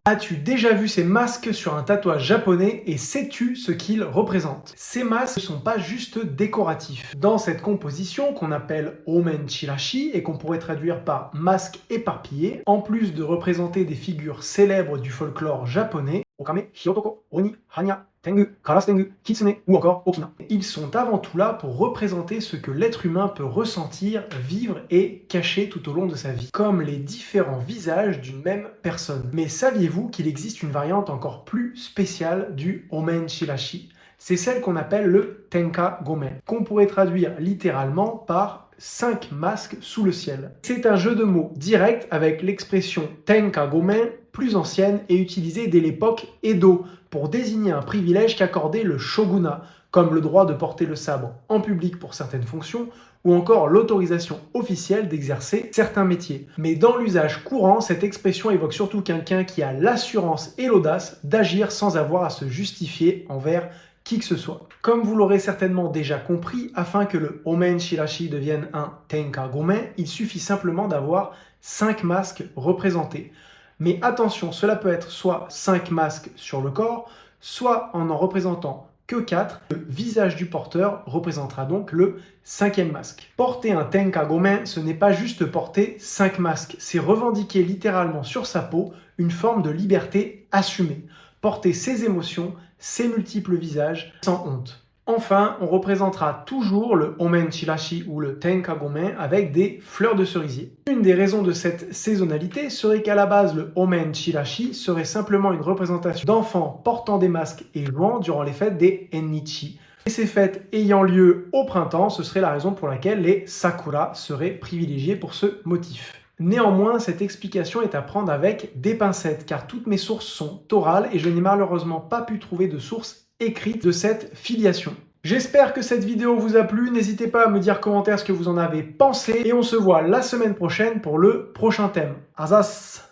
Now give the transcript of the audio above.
As-tu déjà vu ces masques sur un tatouage japonais et sais-tu ce qu'ils représentent? Ces masques ne sont pas juste décoratifs. Dans cette composition qu'on appelle Omen Chirashi et qu'on pourrait traduire par masque éparpillé, en plus de représenter des figures célèbres du folklore japonais, Okame, Hyotoko, Oni, Hanya, Tengu, Karas Tengu, Kitsune ou encore Okina. Ils sont avant tout là pour représenter ce que l'être humain peut ressentir, vivre et cacher tout au long de sa vie, comme les différents visages d'une même personne. Mais saviez-vous qu'il existe une variante encore plus spéciale du Omen Shirashi? C'est celle qu'on appelle le Tenka Gomen, qu'on pourrait traduire littéralement par 5 masques sous le ciel. C'est un jeu de mots direct avec l'expression Tenka Gomen plus ancienne et utilisée dès l'époque Edo pour désigner un privilège qu'accordait le shogunat, comme le droit de porter le sabre en public pour certaines fonctions ou encore l'autorisation officielle d'exercer certains métiers. Mais dans l'usage courant, cette expression évoque surtout quelqu'un qui a l'assurance et l'audace d'agir sans avoir à se justifier envers qui que ce soit. Comme vous l'aurez certainement déjà compris, afin que le Omen Shirashi devienne un Tenka Gomen, il suffit simplement d'avoir 5 masques représentés. Mais attention, cela peut être soit 5 masques sur le corps, soit en représentant que 4. Le visage du porteur représentera donc le 5e masque. Porter un Tenka Gomen, ce n'est pas juste porter 5 masques, c'est revendiquer littéralement sur sa peau une forme de liberté assumée. Porter ses émotions, ses multiples visages, sans honte. Enfin, on représentera toujours le Omen Chirashi ou le Tenka Gomen avec des fleurs de cerisier. Une des raisons de cette saisonnalité serait qu'à la base, le Omen Chirashi serait simplement une représentation d'enfants portant des masques et jouant durant les fêtes des Ennichi. Et ces fêtes ayant lieu au printemps, ce serait la raison pour laquelle les Sakura seraient privilégiés pour ce motif. Néanmoins, cette explication est à prendre avec des pincettes, car toutes mes sources sont orales et je n'ai malheureusement pas pu trouver de source écrite de cette filiation. J'espère que cette vidéo vous a plu, n'hésitez pas à me dire en commentaire ce que vous en avez pensé, et on se voit la semaine prochaine pour le prochain thème. Asas!